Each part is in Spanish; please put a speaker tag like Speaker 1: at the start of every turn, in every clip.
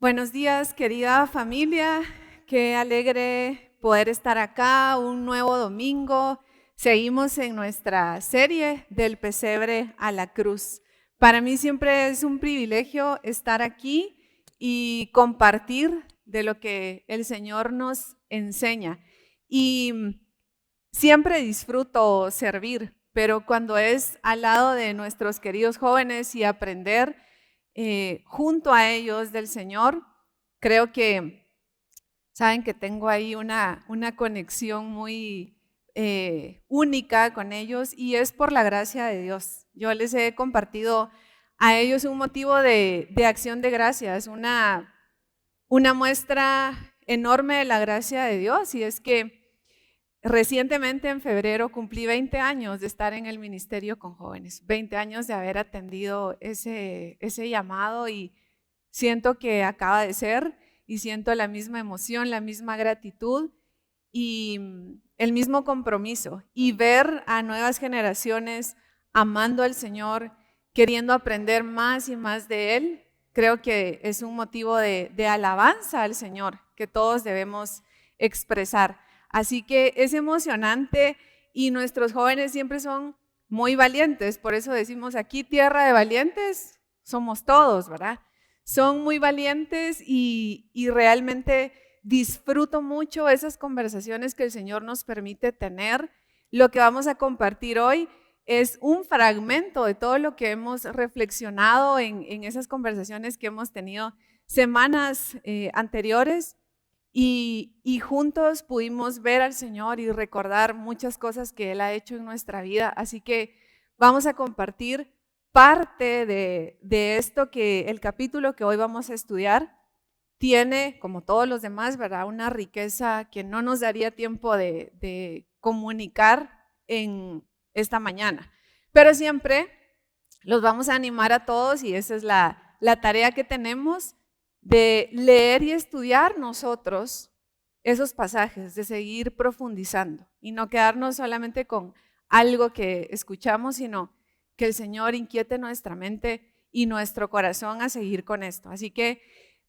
Speaker 1: Buenos días, querida familia. Qué alegre poder estar acá un nuevo domingo. Seguimos en nuestra serie del pesebre a la cruz. Para mí siempre es un privilegio estar aquí y compartir de lo que el Señor nos enseña. Y siempre disfruto servir, pero cuando es al lado de nuestros queridos jóvenes y aprender junto a ellos del Señor, creo que saben que tengo ahí una conexión muy única con ellos y es por la gracia de Dios. Yo les he compartido a ellos un motivo de acción de gracias, una muestra enorme de la gracia de Dios, y es que recientemente en febrero cumplí 20 años de estar en el ministerio con jóvenes, 20 años de haber atendido ese llamado, y siento que acaba de ser, y siento la misma emoción, la misma gratitud y el mismo compromiso, y ver a nuevas generaciones amando al Señor, queriendo aprender más y más de Él. Creo que es un motivo de alabanza al Señor que todos debemos expresar. Así que es emocionante y nuestros jóvenes siempre son muy valientes. Por eso decimos aquí, tierra de valientes, somos todos, ¿verdad? Son muy valientes y realmente disfruto mucho esas conversaciones que el Señor nos permite tener. Lo que vamos a compartir hoy es un fragmento de todo lo que hemos reflexionado en esas conversaciones que hemos tenido semanas anteriores, y juntos pudimos ver al Señor y recordar muchas cosas que Él ha hecho en nuestra vida. Así que vamos a compartir parte de esto, que el capítulo que hoy vamos a estudiar tiene, como todos los demás, ¿verdad?, una riqueza que no nos daría tiempo de comunicar en esta mañana. Pero siempre los vamos a animar a todos, y esa es la tarea que tenemos, de leer y estudiar nosotros esos pasajes, de seguir profundizando y no quedarnos solamente con algo que escuchamos, sino que el Señor inquiete nuestra mente y nuestro corazón a seguir con esto. Así que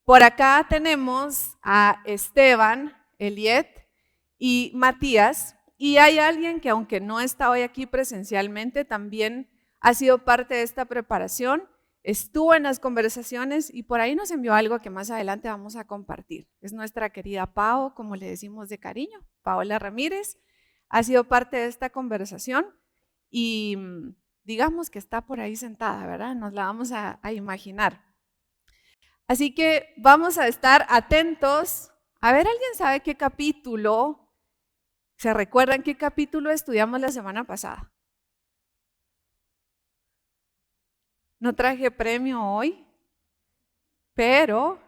Speaker 1: por acá tenemos a Esteban, Eliet y Matías, y hay alguien que, aunque no está hoy aquí presencialmente, también ha sido parte de esta preparación, estuvo en las conversaciones y por ahí nos envió algo que más adelante vamos a compartir. Es nuestra querida Pao, como le decimos de cariño, Paola Ramírez. Ha sido parte de esta conversación y digamos que está por ahí sentada, ¿verdad? Nos la vamos a imaginar. Así que vamos a estar atentos. A ver, ¿alguien sabe qué capítulo? ¿Se recuerdan qué capítulo estudiamos la semana pasada? No traje premio hoy, pero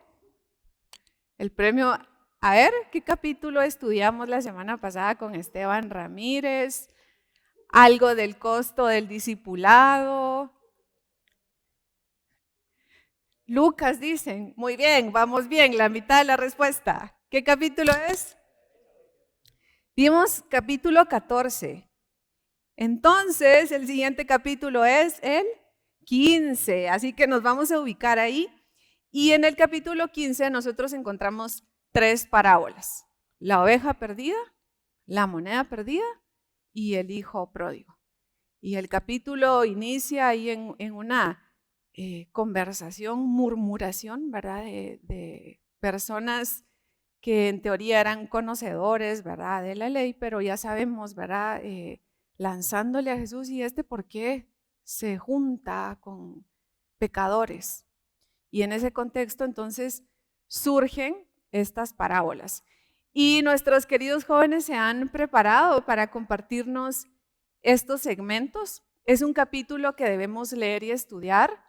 Speaker 1: el premio, a ver, ¿qué capítulo estudiamos la semana pasada con Esteban Ramírez? Algo del costo del discipulado. Lucas, dicen. Muy bien, vamos bien, la mitad de la respuesta. ¿Qué capítulo es? Dimos capítulo 14. Entonces, el siguiente capítulo es el 15, así que nos vamos a ubicar ahí. Y en el capítulo 15 nosotros encontramos 3 parábolas: la oveja perdida, la moneda perdida y el hijo pródigo. Y el capítulo inicia ahí en una conversación, murmuración, ¿verdad?, de personas que en teoría eran conocedores, ¿verdad?, de la ley, pero ya sabemos, ¿verdad?, lanzándole a Jesús: ¿y por qué se junta con pecadores? Y en ese contexto entonces surgen estas parábolas. Y nuestros queridos jóvenes se han preparado para compartirnos estos segmentos. Es un capítulo que debemos leer y estudiar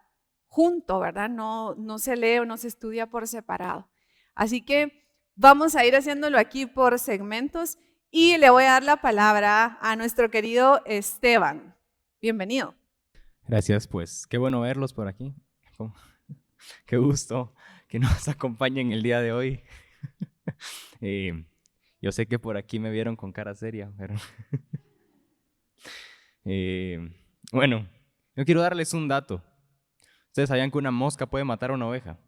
Speaker 1: junto, ¿verdad? No se lee o no se estudia por separado. Así que vamos a ir haciéndolo aquí por segmentos y le voy a dar la palabra a nuestro querido Esteban. Bienvenido.
Speaker 2: Gracias, pues qué bueno verlos por aquí. Qué gusto que nos acompañen el día de hoy. Yo sé que por aquí me vieron con cara seria, pero bueno, yo quiero darles un dato. ¿Ustedes sabían que una mosca puede matar a una oveja?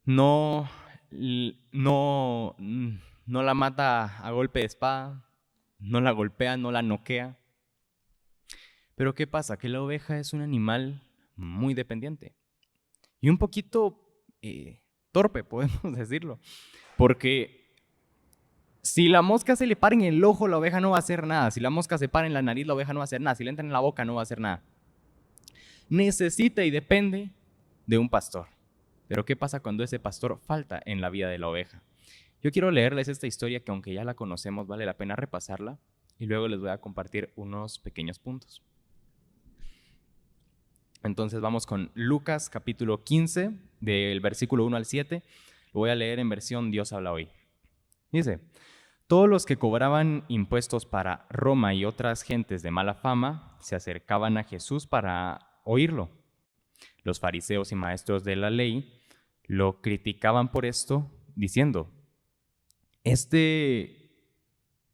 Speaker 2: no, no, no la mata a golpe de espada, no la golpea, no la noquea. Pero ¿qué pasa? Que la oveja es un animal muy dependiente y un poquito torpe, podemos decirlo, porque si la mosca se le para en el ojo, la oveja no va a hacer nada. Si la mosca se para en la nariz, la oveja no va a hacer nada. Si le entra en la boca, no va a hacer nada. Necesita y depende de un pastor. Pero ¿qué pasa cuando ese pastor falta en la vida de la oveja? Yo quiero leerles esta historia que, aunque ya la conocemos, vale la pena repasarla, y luego les voy a compartir unos pequeños puntos. Entonces vamos con Lucas capítulo 15, del versículo 1 al 7. Lo voy a leer en versión Dios habla hoy. Dice: todos los que cobraban impuestos para Roma y otras gentes de mala fama se acercaban a Jesús para oírlo. Los fariseos y maestros de la ley lo criticaban por esto, diciendo: este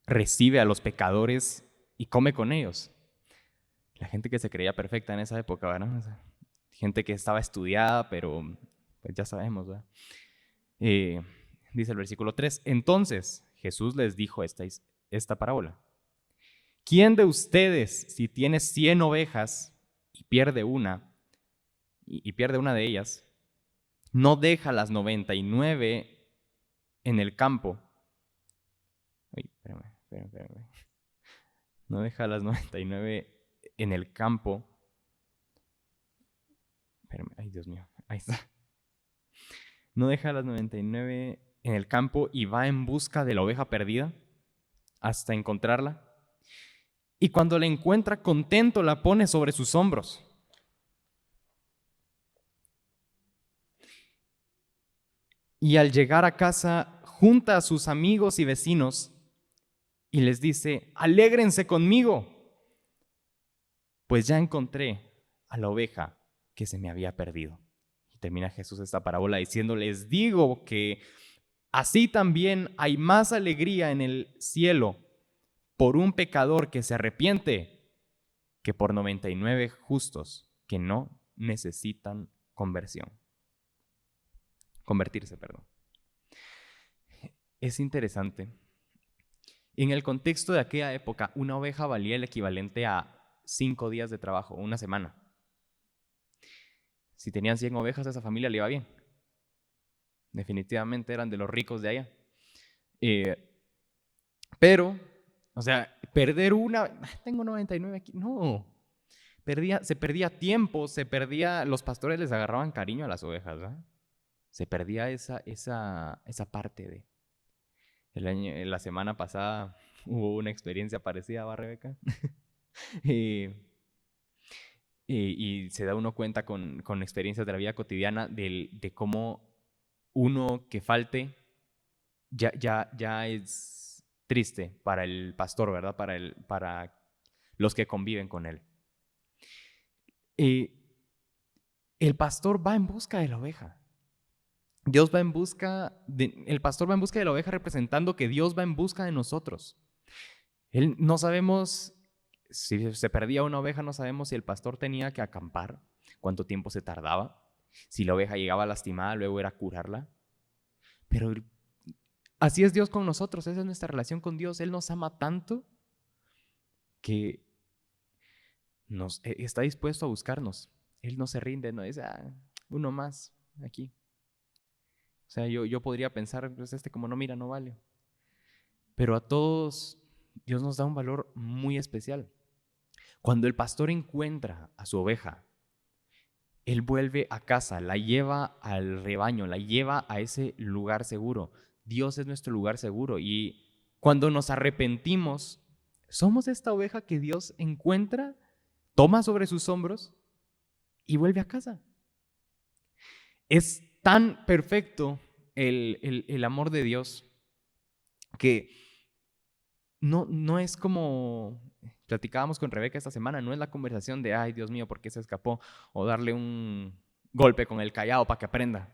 Speaker 2: recibe a los pecadores y come con ellos. La gente que se creía perfecta en esa época, ¿verdad? O sea, gente que estaba estudiada, pero pues ya sabemos, ¿verdad? Dice el versículo 3, entonces Jesús les dijo esta parábola. ¿Quién de ustedes, si tiene 100 ovejas y pierde una de ellas, no deja las 99 en el campo? Ay, espérame. No deja las 99 en el campo. Espérame, ay, Dios mío, ahí está. No deja las 99 en el campo y va en busca de la oveja perdida hasta encontrarla. Y cuando la encuentra, contento, la pone sobre sus hombros. Y al llegar a casa, junta a sus amigos y vecinos y les dice: alégrense conmigo, pues ya encontré a la oveja que se me había perdido. Y termina Jesús esta parábola diciendo: les digo que así también hay más alegría en el cielo por un pecador que se arrepiente que por 99 justos que no necesitan convertirse. Es interesante. En el contexto de aquella época, una oveja valía el equivalente a 5 días de trabajo, una semana. Si tenían 100 ovejas, a esa familia le iba bien. Definitivamente eran de los ricos de allá. Pero, o sea, perder una, tengo 99 aquí, no. Se perdía tiempo, los pastores les agarraban cariño a las ovejas, ¿verdad? Se perdía esa parte de... la semana pasada hubo una experiencia parecida, ¿va, Rebeca? Y se da uno cuenta con experiencias de la vida cotidiana de cómo uno que falte ya es triste para el pastor, ¿verdad? Para los que conviven con él. El pastor va en busca de la oveja. El pastor va en busca de la oveja, representando que Dios va en busca de nosotros. No sabemos si se perdía una oveja, no sabemos si el pastor tenía que acampar, cuánto tiempo se tardaba, si la oveja llegaba lastimada, luego era curarla. Pero así es Dios con nosotros, esa es nuestra relación con Dios. Él nos ama tanto que está dispuesto a buscarnos. Él no se rinde, no dice: uno más aquí. O sea, yo podría pensar, pues como no mira, no vale. Pero a todos Dios nos da un valor muy especial. Cuando el pastor encuentra a su oveja, él vuelve a casa, la lleva al rebaño, la lleva a ese lugar seguro. Dios es nuestro lugar seguro, y cuando nos arrepentimos, somos esta oveja que Dios encuentra, toma sobre sus hombros y vuelve a casa. Es tan perfecto el amor de Dios que no es como platicábamos con Rebeca esta semana, no es la conversación de: ay, Dios mío, ¿por qué se escapó? O darle un golpe con el cayado para que aprenda.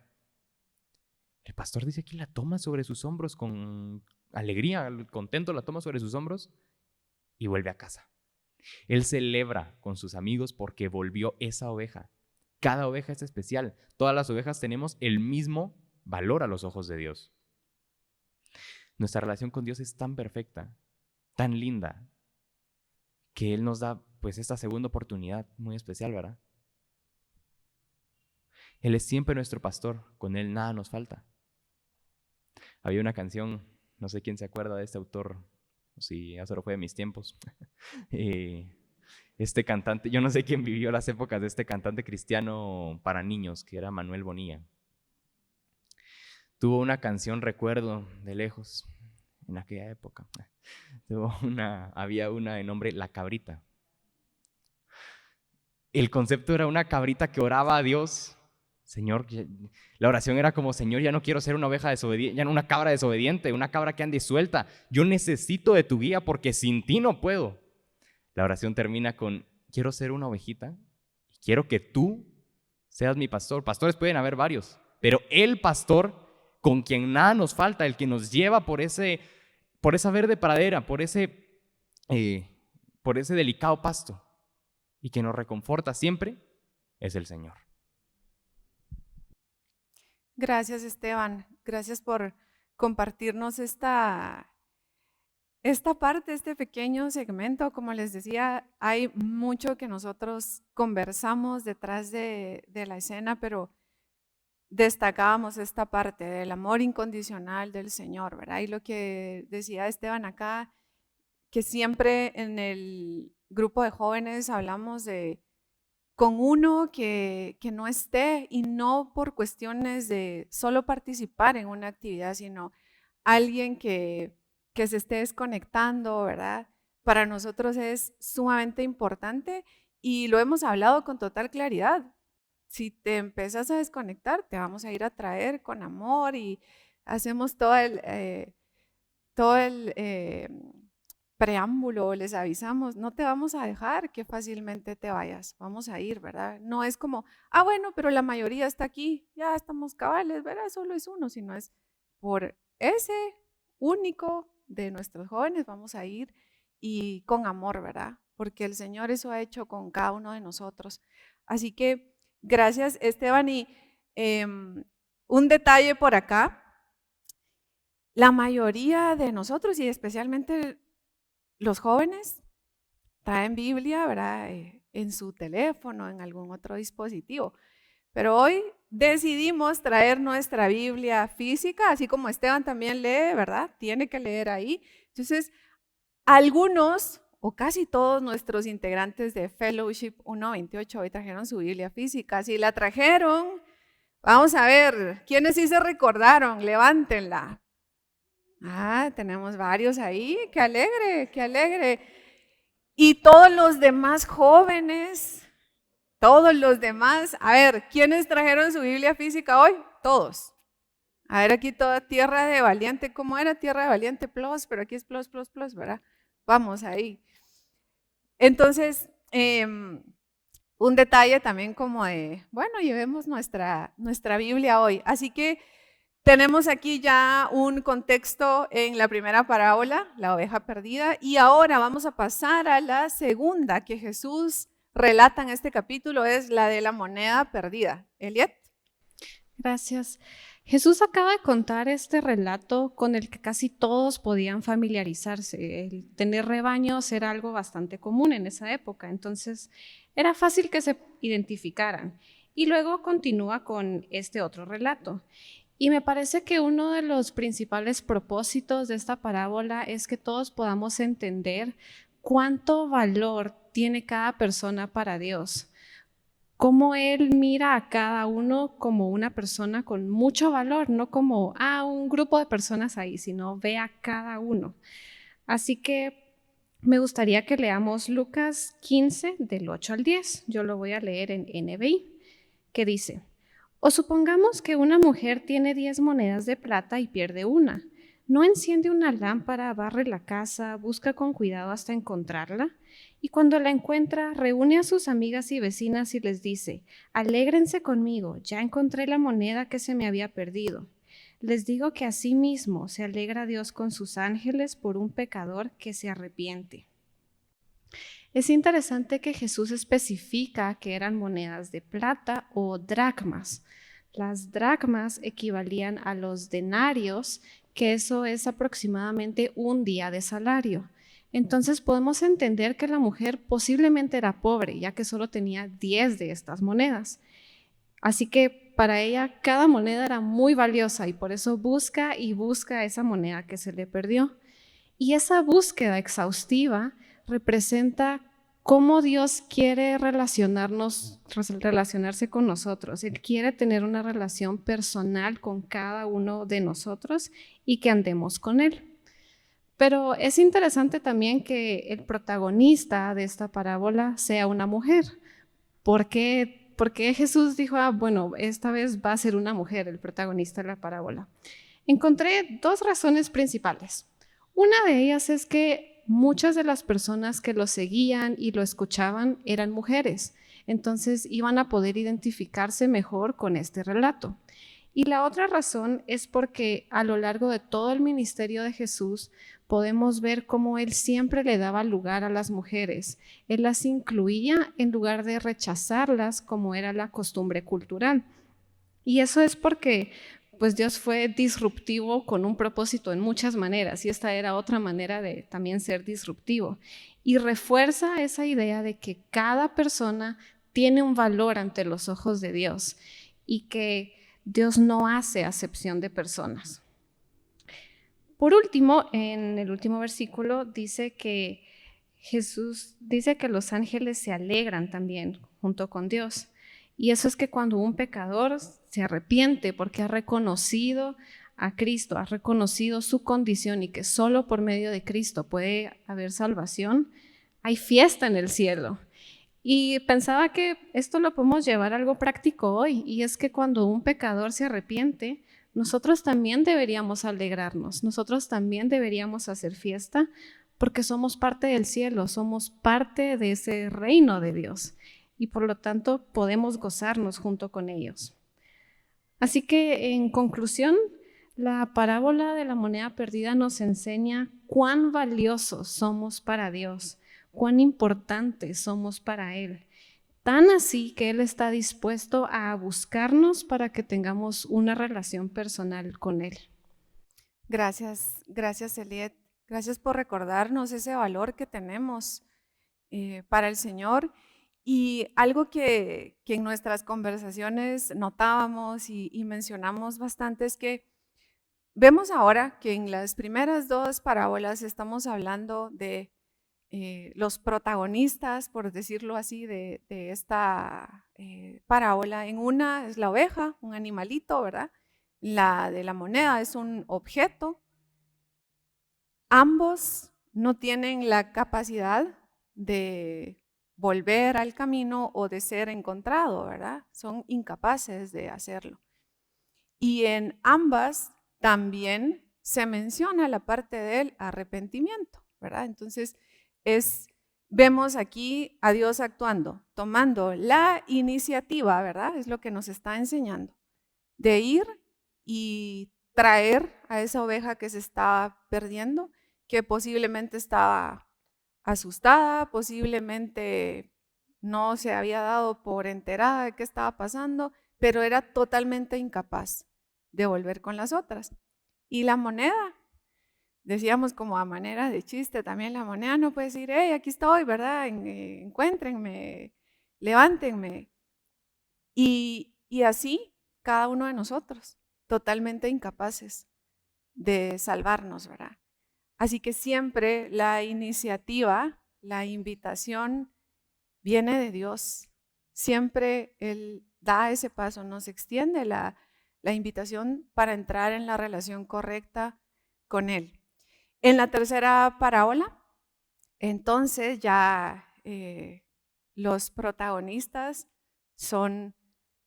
Speaker 2: El pastor dice que la toma sobre sus hombros con alegría, contento, la toma sobre sus hombros y vuelve a casa. Él celebra con sus amigos porque volvió esa oveja. Cada oveja es especial. Todas las ovejas tenemos el mismo valor a los ojos de Dios. Nuestra relación con Dios es tan perfecta, tan linda, que Él nos da pues esta segunda oportunidad muy especial, ¿verdad? Él es siempre nuestro pastor, con Él nada nos falta. Había una canción, no sé quién se acuerda de este autor, si ya solo fue de mis tiempos. Este cantante, yo no sé quién vivió las épocas de este cantante cristiano para niños, que era Manuel Bonilla. Tuvo una canción, recuerdo, de lejos, en aquella época. Había una de nombre La Cabrita. El concepto era una cabrita que oraba a Dios. Señor, la oración era como: Señor, ya no quiero ser una oveja desobediente, ya no una cabra desobediente, una cabra que ande suelta. Yo necesito de tu guía porque sin ti no puedo. La oración termina con: quiero ser una ovejita, quiero que tú seas mi pastor. Pastores pueden haber varios, pero el pastor con quien nada nos falta, el que nos lleva por esa verde pradera, por ese delicado pasto y que nos reconforta siempre, es el Señor.
Speaker 1: Gracias, Esteban. Gracias por compartirnos esta parte, este pequeño segmento. Como les decía, hay mucho que nosotros conversamos detrás de la escena, pero destacábamos esta parte del amor incondicional del Señor, ¿verdad? Y lo que decía Esteban acá, que siempre en el grupo de jóvenes hablamos de con uno que no esté, y no por cuestiones de solo participar en una actividad, sino alguien que se esté desconectando, ¿verdad? Para nosotros es sumamente importante y lo hemos hablado con total claridad. Si te empiezas a desconectar, te vamos a ir a traer con amor y hacemos todo el preámbulo, les avisamos, no te vamos a dejar que fácilmente te vayas, vamos a ir, ¿verdad? No es como, bueno, pero la mayoría está aquí, ya estamos cabales, ¿verdad? Solo es uno, sino es por ese único de nuestros jóvenes, vamos a ir y con amor, ¿verdad? Porque el Señor eso ha hecho con cada uno de nosotros. Así que gracias, Esteban. Y un detalle por acá, la mayoría de nosotros y especialmente los jóvenes traen Biblia, ¿verdad? En su teléfono, en algún otro dispositivo. Pero hoy decidimos traer nuestra Biblia física, así como Esteban también lee, ¿verdad? Tiene que leer ahí. Entonces, algunos o casi todos nuestros integrantes de Fellowship 128 hoy trajeron su Biblia física. Si la trajeron, vamos a ver, ¿quiénes sí se recordaron? Levántenla. Tenemos varios ahí, qué alegre, qué alegre. Y todos los demás jóvenes, todos los demás, a ver, ¿quiénes trajeron su Biblia física hoy? Todos. A ver, aquí toda Tierra de Valiente, ¿cómo era? Tierra de Valiente Plus, pero aquí es Plus, ¿verdad? Vamos ahí. Entonces, un detalle también como de, bueno, llevemos nuestra Biblia hoy. Así que tenemos aquí ya un contexto en la primera parábola, la oveja perdida, y ahora vamos a pasar a la segunda que Jesús relata en este capítulo, es la de la moneda perdida. Eliet.
Speaker 3: Gracias. Jesús acaba de contar este relato con el que casi todos podían familiarizarse. El tener rebaños era algo bastante común en esa época, entonces era fácil que se identificaran. Y luego continúa con este otro relato. Y me parece que uno de los principales propósitos de esta parábola es que todos podamos entender cuánto valor tiene cada persona para Dios. Cómo Él mira a cada uno como una persona con mucho valor, no como un grupo de personas ahí, sino ve a cada uno. Así que me gustaría que leamos Lucas 15 del 8 al 10. Yo lo voy a leer en NBI, que dice: o supongamos que una mujer tiene 10 monedas de plata y pierde una. ¿No enciende una lámpara, barre la casa, busca con cuidado hasta encontrarla? Y cuando la encuentra, reúne a sus amigas y vecinas y les dice: alégrense conmigo, ya encontré la moneda que se me había perdido. Les digo que así mismo se alegra Dios con sus ángeles por un pecador que se arrepiente. Es interesante que Jesús especifica que eran monedas de plata o dracmas. Las dracmas equivalían a los denarios, que eso es aproximadamente un día de salario. Entonces podemos entender que la mujer posiblemente era pobre, ya que solo tenía 10 de estas monedas. Así que para ella cada moneda era muy valiosa y por eso busca y busca esa moneda que se le perdió. Y esa búsqueda exhaustiva representa cómo Dios quiere relacionarse con nosotros. Él quiere tener una relación personal con cada uno de nosotros y que andemos con Él. Pero es interesante también que el protagonista de esta parábola sea una mujer. ¿Por qué Jesús dijo, bueno, esta vez va a ser una mujer el protagonista de la parábola? Encontré dos razones principales. Una de ellas es que muchas de las personas que lo seguían y lo escuchaban eran mujeres, entonces iban a poder identificarse mejor con este relato. Y la otra razón es porque a lo largo de todo el ministerio de Jesús podemos ver cómo Él siempre le daba lugar a las mujeres. Él las incluía en lugar de rechazarlas como era la costumbre cultural. Y eso es porque pues Dios fue disruptivo con un propósito en muchas maneras y esta era otra manera de también ser disruptivo. Y refuerza esa idea de que cada persona tiene un valor ante los ojos de Dios y que Dios no hace acepción de personas. Por último, en el último versículo dice que Jesús dice que los ángeles se alegran también junto con Dios. Y eso es que cuando un pecador se arrepiente porque ha reconocido a Cristo, ha reconocido su condición y que solo por medio de Cristo puede haber salvación, hay fiesta en el cielo. Y pensaba que esto lo podemos llevar a algo práctico hoy, y es que cuando un pecador se arrepiente, nosotros también deberíamos alegrarnos, nosotros también deberíamos hacer fiesta, porque somos parte del cielo, somos parte de ese reino de Dios, y por lo tanto podemos gozarnos junto con ellos. Así que, en conclusión, la parábola de la moneda perdida nos enseña cuán valiosos somos para Dios, cuán importantes somos para Él. Tan así que Él está dispuesto a buscarnos para que tengamos una relación personal con Él.
Speaker 1: Gracias, Eliet. Gracias por recordarnos ese valor que tenemos para el Señor. Y algo que en nuestras conversaciones notábamos y mencionamos bastante es que vemos ahora que en las primeras dos parábolas estamos hablando de los protagonistas, por decirlo así, de esta parábola. En una es la oveja, un animalito, ¿verdad? La de la moneda es un objeto. Ambos no tienen la capacidad de volver al camino o de ser encontrado, ¿verdad? Son incapaces de hacerlo. Y en ambas también se menciona la parte del arrepentimiento, ¿verdad? Entonces, vemos aquí a Dios actuando, tomando la iniciativa, ¿verdad? Es lo que nos está enseñando, de ir y traer a esa oveja que se estaba perdiendo, que posiblemente estaba asustada, posiblemente no se había dado por enterada de qué estaba pasando, pero era totalmente incapaz de volver con las otras. Y la moneda, decíamos como a manera de chiste también, la moneda no puede decir, hey, aquí estoy, ¿verdad? Encuéntrenme, levántenme. Y así cada uno de nosotros, totalmente incapaces de salvarnos, ¿verdad? Así que siempre la iniciativa, la invitación viene de Dios. Siempre Él da ese paso, nos extiende la invitación para entrar en la relación correcta con Él. En la tercera parábola, entonces ya los protagonistas son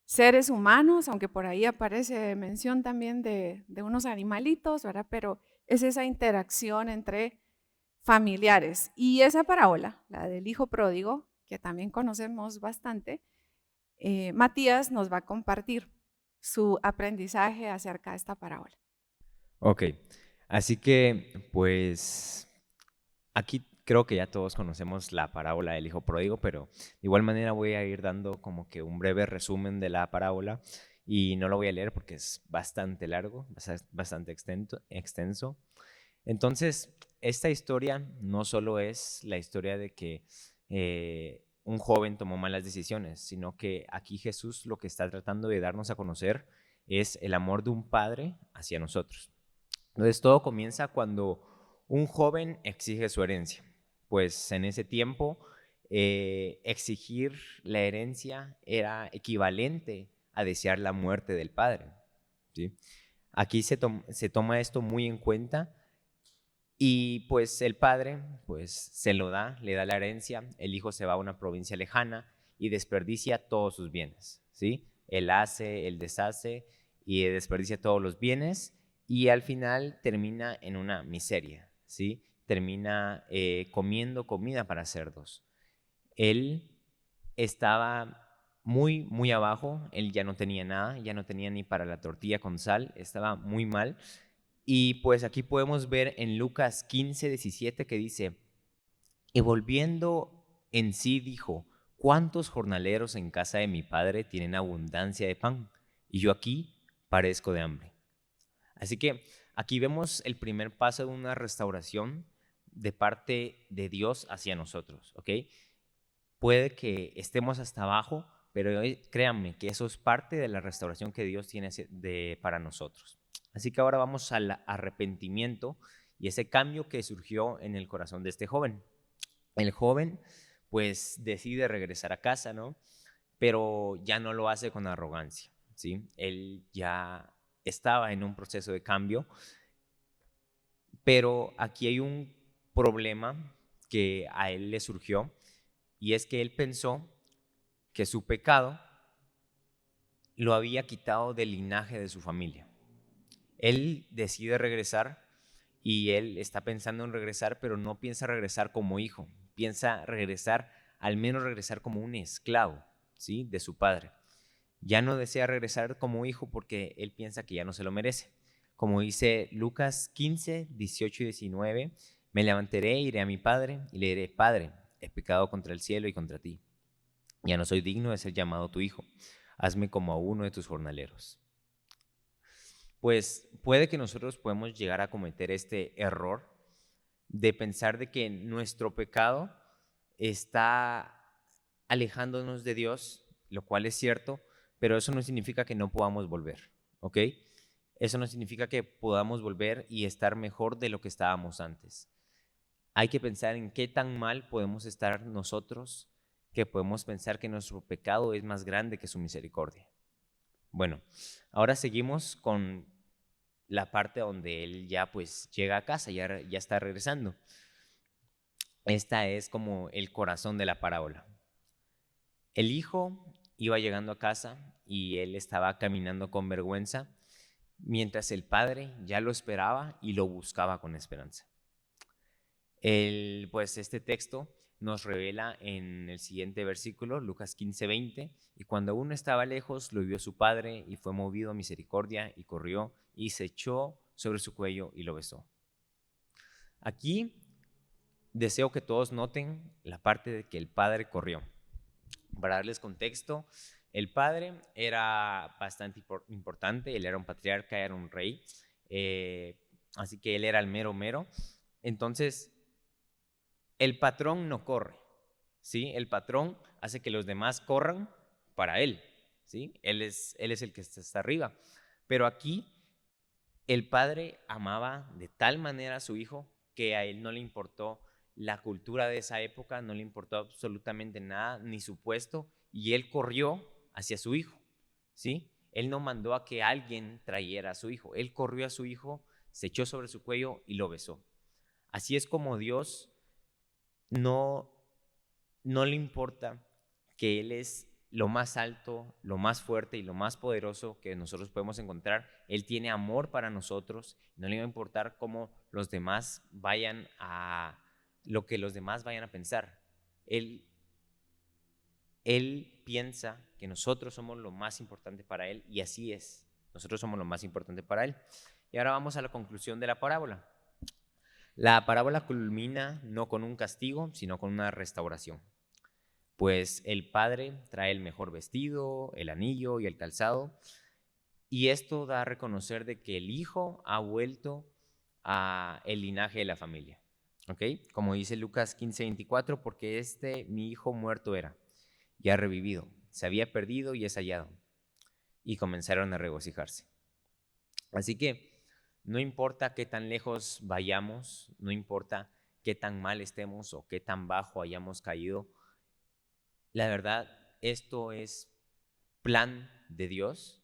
Speaker 1: seres humanos, aunque por ahí aparece mención también de unos animalitos, ¿verdad? Pero es esa interacción entre familiares. Y esa parábola, la del hijo pródigo, que también conocemos bastante, Matías nos va a compartir su aprendizaje acerca de esta parábola.
Speaker 4: Ok, así que pues aquí creo que ya todos conocemos la parábola del hijo pródigo, pero de igual manera voy a ir dando como que un breve resumen de la parábola y no lo voy a leer porque es bastante largo, bastante extenso. Entonces, esta historia no solo es la historia de que un joven tomó malas decisiones, sino que aquí Jesús lo que está tratando de darnos a conocer es el amor de un padre hacia nosotros. Entonces, todo comienza cuando un joven exige su herencia. Pues en ese tiempo, exigir la herencia era equivalente a desear la muerte del padre, ¿sí? Aquí se toma esto muy en cuenta. Y pues el padre pues se lo da, le da la herencia, el hijo se va a una provincia lejana y desperdicia todos sus bienes, ¿sí? Él hace, él deshace y desperdicia todos los bienes y al final termina en una miseria, ¿sí? Termina comiendo comida para cerdos. Él estaba muy, muy abajo, él ya no tenía nada, ya no tenía ni para la tortilla con sal, estaba muy mal. Y pues aquí podemos ver en Lucas 15:17 que dice, y volviendo en sí dijo, ¿cuántos jornaleros en casa de mi padre tienen abundancia de pan? Y yo aquí padezco de hambre. Así que aquí vemos el primer paso de una restauración de parte de Dios hacia nosotros, ¿ok? Puede que estemos hasta abajo, pero créanme que eso es parte de la restauración que Dios tiene para nosotros. Así que ahora vamos al arrepentimiento y ese cambio que surgió en el corazón de este joven. El joven pues decide regresar a casa, ¿no? Pero ya no lo hace con arrogancia, ¿sí? Él ya estaba en un proceso de cambio, pero aquí hay un problema que a él le surgió y es que él pensó que su pecado lo había quitado del linaje de su familia. Él decide regresar y él está pensando en regresar, pero no piensa regresar como hijo, piensa regresar, al menos regresar como un esclavo, ¿sí? De su padre. Ya no desea regresar como hijo porque él piensa que ya no se lo merece. Como dice Lucas 15:18 y 19, me levantaré, iré a mi padre y le diré, Padre, he pecado contra el cielo y contra ti. Ya no soy digno de ser llamado tu hijo. Hazme como a uno de tus jornaleros. Pues puede que nosotros podemos llegar a cometer este error de pensar de que nuestro pecado está alejándonos de Dios, lo cual es cierto, pero eso no significa que no podamos volver, ¿ok? Eso no significa que podamos volver y estar mejor de lo que estábamos antes. Hay que pensar en qué tan mal podemos estar nosotros, que podemos pensar que nuestro pecado es más grande que su misericordia. Bueno, ahora seguimos con la parte donde él ya pues llega a casa, ya está regresando. Esta es como el corazón de la parábola. El hijo iba llegando a casa y él estaba caminando con vergüenza, mientras el padre ya lo esperaba y lo buscaba con esperanza. Pues este texto nos revela en el siguiente versículo, Lucas 15:20, y cuando aún estaba lejos, lo vio su padre y fue movido a misericordia y corrió y se echó sobre su cuello y lo besó. Aquí deseo que todos noten la parte de que el padre corrió. Para darles contexto, el padre era bastante importante, él era un patriarca, era un rey, así que él era el mero mero. Entonces, el patrón no corre, ¿sí? El patrón hace que los demás corran para él, ¿sí? Él es el que está arriba. Pero aquí el padre amaba de tal manera a su hijo que a él no le importó la cultura de esa época, no le importó absolutamente nada, ni su puesto, y él corrió hacia su hijo, ¿sí? Él no mandó a que alguien trayera a su hijo, él corrió a su hijo, se echó sobre su cuello y lo besó. Así es como Dios no le importa que Él es lo más alto, lo más fuerte y lo más poderoso que nosotros podemos encontrar. Él tiene amor para nosotros, no le va a importar cómo los demás vayan a, lo que los demás vayan a pensar. Él piensa que nosotros somos lo más importante para Él y así es, nosotros somos lo más importante para Él. Y ahora vamos a la conclusión de la parábola. La parábola culmina no con un castigo, sino con una restauración. Pues el padre trae el mejor vestido, el anillo y el calzado, Y esto da a reconocer de que el hijo ha vuelto a el linaje de la familia. ¿Ok? Como dice Lucas 15:24, porque mi hijo muerto era y ha revivido, se había perdido y es hallado. Y comenzaron a regocijarse. Así que no importa qué tan lejos vayamos, no importa qué tan mal estemos o qué tan bajo hayamos caído, la verdad, esto es plan de Dios.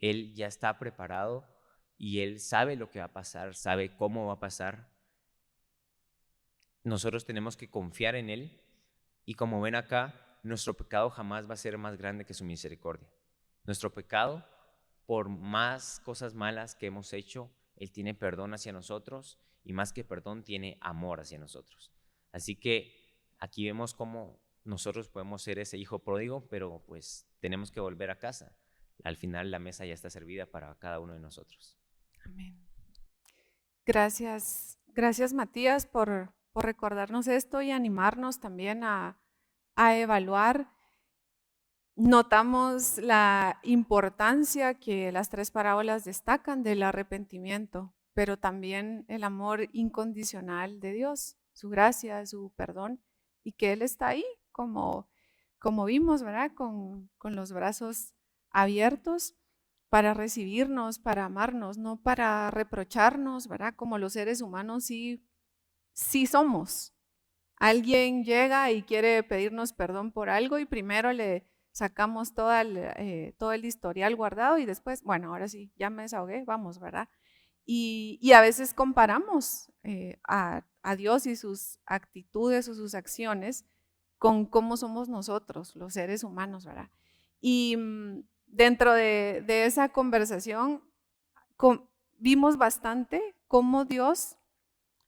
Speaker 4: Él ya está preparado y Él sabe lo que va a pasar, sabe cómo va a pasar. Nosotros tenemos que confiar en Él y como ven acá, nuestro pecado jamás va a ser más grande que su misericordia. Nuestro pecado, por más cosas malas que hemos hecho, Él tiene perdón hacia nosotros y más que perdón, tiene amor hacia nosotros. Así que aquí vemos cómo nosotros podemos ser ese hijo pródigo, pero pues tenemos que volver a casa. Al final la mesa ya está servida para cada uno de nosotros.
Speaker 1: Amén. Gracias Matías por recordarnos esto y animarnos también a evaluar. Notamos la importancia que las 3 parábolas destacan del arrepentimiento, pero también el amor incondicional de Dios, su gracia, su perdón, y que Él está ahí, como vimos, ¿verdad? Con los brazos abiertos para recibirnos, para amarnos, no para reprocharnos, ¿verdad? Como los seres humanos sí somos. Alguien llega y quiere pedirnos perdón por algo y primero le sacamos todo el historial guardado y después, bueno, ahora sí, ya me desahogué, vamos, ¿verdad? Y a veces comparamos a Dios y sus actitudes o sus acciones con cómo somos nosotros, los seres humanos, ¿verdad? Y dentro de esa conversación vimos bastante cómo Dios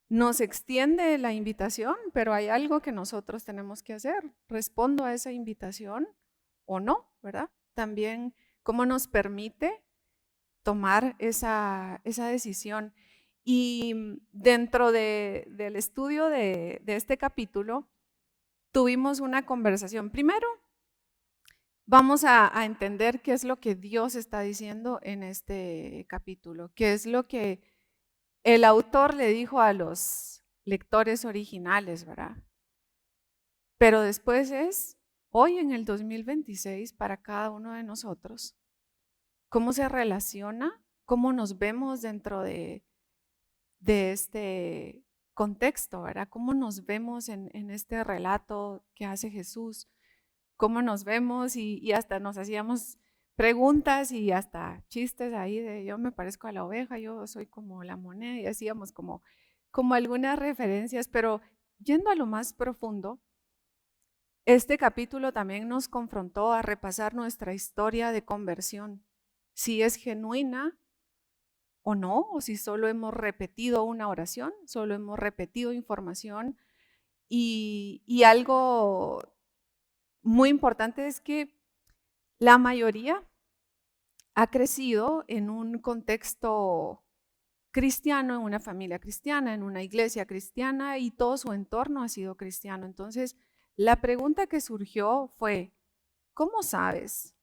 Speaker 1: nos extiende la invitación, pero hay algo que nosotros tenemos que hacer. ¿Respondo a esa invitación o no? ¿Verdad? También cómo nos permite tomar esa decisión. Y dentro del estudio de este capítulo, tuvimos una conversación. Primero, vamos a entender qué es lo que Dios está diciendo en este capítulo, qué es lo que el autor le dijo a los lectores originales, ¿verdad? Pero después es, hoy en el 2026, para cada uno de nosotros, cómo se relaciona, cómo nos vemos dentro de este contexto, ¿verdad? Cómo nos vemos en este relato que hace Jesús, cómo nos vemos y hasta nos hacíamos preguntas y hasta chistes ahí de yo me parezco a la oveja, yo soy como la moneda y hacíamos como algunas referencias, pero yendo a lo más profundo, este capítulo también nos confrontó a repasar nuestra historia de conversión, si es genuina o no, o si solo hemos repetido una oración, solo hemos repetido información y algo muy importante es que la mayoría ha crecido en un contexto cristiano, en una familia cristiana, en una iglesia cristiana y todo su entorno ha sido cristiano. Entonces, la pregunta que surgió fue, ¿cómo sabes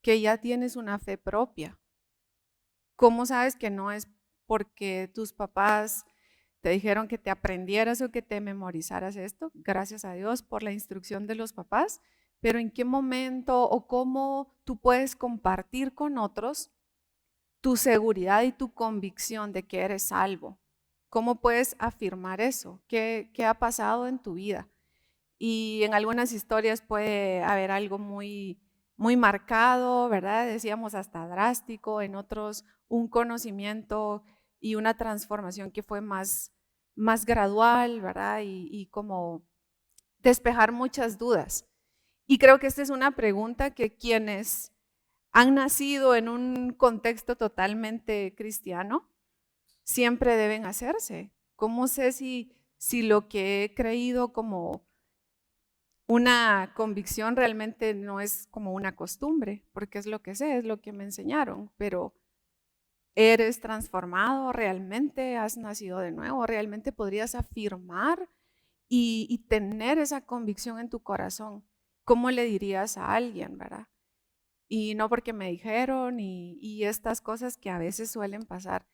Speaker 1: que ya tienes una fe propia? ¿Cómo sabes que no es porque tus papás te dijeron que te aprendieras o que te memorizaras esto? Gracias a Dios por la instrucción de los papás, pero ¿en qué momento o cómo tú puedes compartir con otros tu seguridad y tu convicción de que eres salvo? ¿Cómo puedes afirmar eso? ¿Qué ha pasado en tu vida? Y en algunas historias puede haber algo muy, muy marcado, ¿verdad? Decíamos hasta drástico, en otros un conocimiento y una transformación que fue más gradual, ¿verdad? Y como despejar muchas dudas. Y creo que esta es una pregunta que quienes han nacido en un contexto totalmente cristiano siempre deben hacerse. ¿Cómo sé si lo que he creído como una convicción realmente no es como una costumbre? Porque es lo que sé, es lo que me enseñaron, pero ¿eres transformado? ¿Realmente has nacido de nuevo? ¿Realmente podrías afirmar y tener esa convicción en tu corazón? ¿Cómo le dirías a alguien, verdad? y no porque me dijeron y estas cosas que a veces suelen pasar.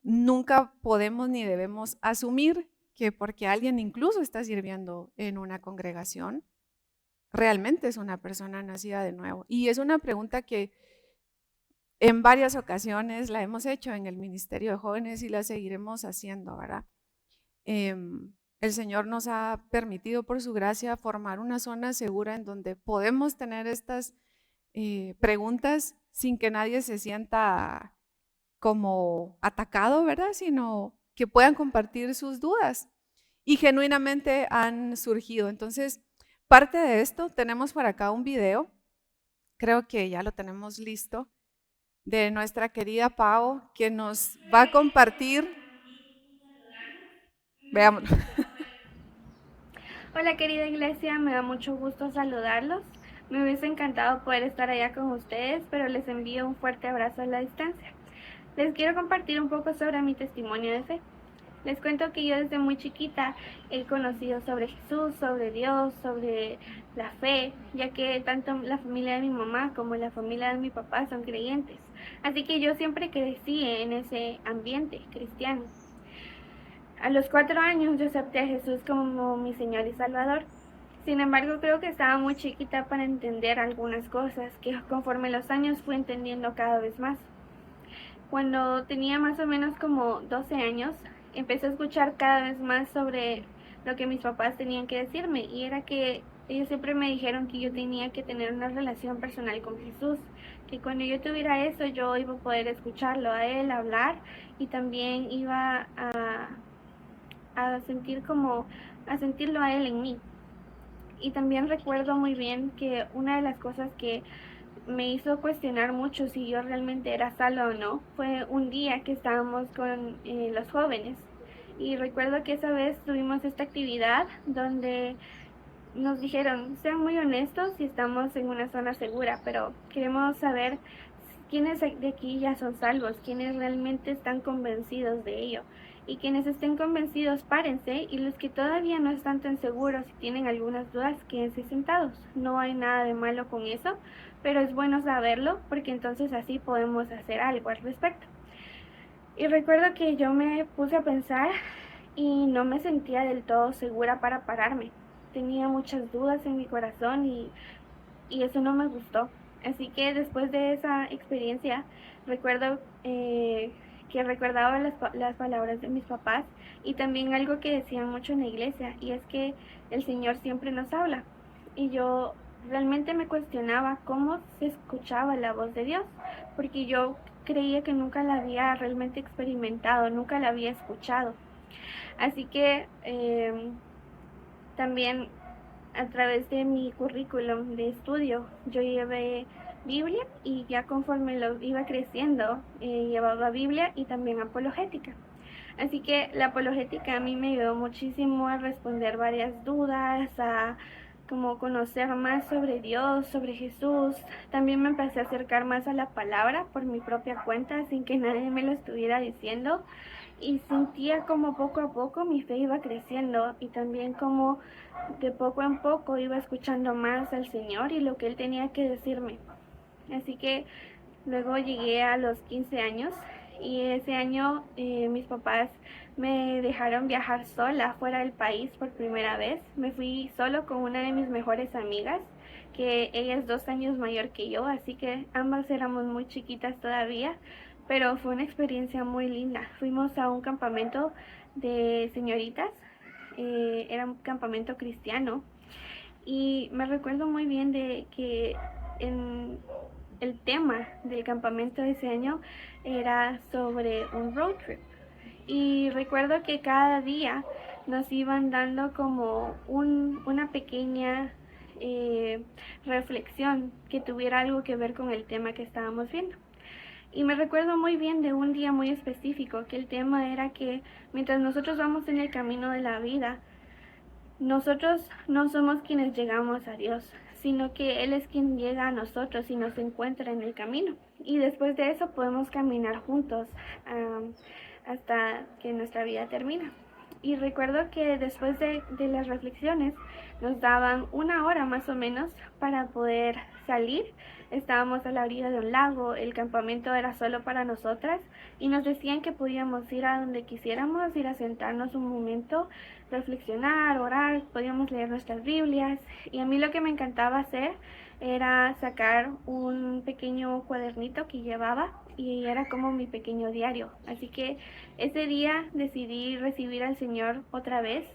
Speaker 1: Nunca podemos ni debemos asumir que porque alguien incluso está sirviendo en una congregación, realmente es una persona nacida de nuevo. Y es una pregunta que en varias ocasiones la hemos hecho en el Ministerio de Jóvenes y la seguiremos haciendo, ¿verdad? El Señor nos ha permitido por su gracia formar una zona segura en donde podemos tener estas preguntas sin que nadie se sienta como atacado, ¿verdad? Sino que puedan compartir sus dudas y genuinamente han surgido. Entonces, parte de esto, tenemos por acá un video, creo que ya lo tenemos listo, de nuestra querida Pau, que nos va a compartir. Veámoslo.
Speaker 5: Hola querida iglesia, me da mucho gusto saludarlos. Me hubiese encantado poder estar allá con ustedes, pero les envío un fuerte abrazo a la distancia. Les quiero compartir un poco sobre mi testimonio de fe. Les cuento que yo desde muy chiquita he conocido sobre Jesús, sobre Dios, sobre la fe, ya que tanto la familia de mi mamá como la familia de mi papá son creyentes. Así que yo siempre crecí en ese ambiente cristiano. A los 4 años yo acepté a Jesús como mi Señor y Salvador. Sin embargo, creo que estaba muy chiquita para entender algunas cosas que conforme los años fui entendiendo cada vez más. Cuando tenía más o menos como 12 años, empecé a escuchar cada vez más sobre lo que mis papás tenían que decirme, y era que ellos siempre me dijeron que yo tenía que tener una relación personal con Jesús, que cuando yo tuviera eso yo iba a poder escucharlo a Él hablar y también iba a sentirlo a Él en mí. Y también recuerdo muy bien que una de las cosas que me hizo cuestionar mucho si yo realmente era salva o no fue un día que estábamos con los jóvenes, y recuerdo que esa vez tuvimos esta actividad donde nos dijeron: sean muy honestos si estamos en una zona segura, pero queremos saber quiénes de aquí ya son salvos, quiénes realmente están convencidos de ello. Y quienes estén convencidos, párense, y los que todavía no están tan seguros y tienen algunas dudas, quédense sentados. No hay nada de malo con eso, pero es bueno saberlo porque entonces así podemos hacer algo al respecto. Y recuerdo que yo me puse a pensar y no me sentía del todo segura para pararme. Tenía muchas dudas en mi corazón y eso no me gustó. Así que después de esa experiencia, recuerdo que recordaba las palabras de mis papás y también algo que decían mucho en la iglesia, y es que el Señor siempre nos habla. Y yo realmente me cuestionaba cómo se escuchaba la voz de Dios, porque yo creía que nunca la había realmente experimentado, nunca la había escuchado. Así que también a través de mi currículum de estudio yo llevé Biblia, y ya conforme lo iba creciendo llevaba Biblia y también apologética. Así que la apologética a mí me ayudó muchísimo a responder varias dudas, a como conocer más sobre Dios, sobre Jesús. También me empecé a acercar más a la palabra por mi propia cuenta, sin que nadie me lo estuviera diciendo, y sentía como poco a poco mi fe iba creciendo, y también como de poco en poco iba escuchando más al Señor y lo que Él tenía que decirme. Así que luego llegué a los 15 años, y ese año mis papás me dejaron viajar sola fuera del país por primera vez. Me fui solo con una de mis mejores amigas, que ella es 2 años mayor que yo, así que ambas éramos muy chiquitas todavía, pero fue una experiencia muy linda. Fuimos a un campamento de señoritas, era un campamento cristiano, y me recuerdo muy bien de que el tema del campamento de ese año era sobre un road trip, y recuerdo que cada día nos iban dando como una pequeña reflexión que tuviera algo que ver con el tema que estábamos viendo. Y me recuerdo muy bien de un día muy específico, que el tema era que mientras nosotros vamos en el camino de la vida, nosotros no somos quienes llegamos a Dios, sino que Él es quien llega a nosotros y nos encuentra en el camino. Y después de eso podemos caminar juntos hasta que nuestra vida termina. Y recuerdo que después de las reflexiones nos daban 1 hora más o menos para poder salir. Estábamos a la orilla de un lago, el campamento era solo para nosotras y nos decían que podíamos ir a donde quisiéramos, ir a sentarnos un momento, reflexionar, orar, podíamos leer nuestras Biblias. Y a mí lo que me encantaba hacer era sacar un pequeño cuadernito que llevaba y era como mi pequeño diario. Así que ese día decidí recibir al Señor otra vez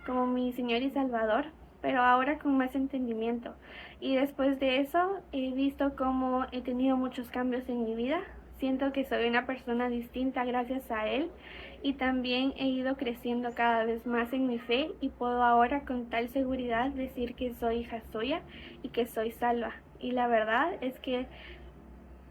Speaker 5: como mi Señor y Salvador, pero ahora con más entendimiento. Y después de eso he visto cómo he tenido muchos cambios en mi vida. Siento que soy una persona distinta gracias a Él y también he ido creciendo cada vez más en mi fe y puedo ahora con tal seguridad decir que soy hija suya y que soy salva. Y la verdad es que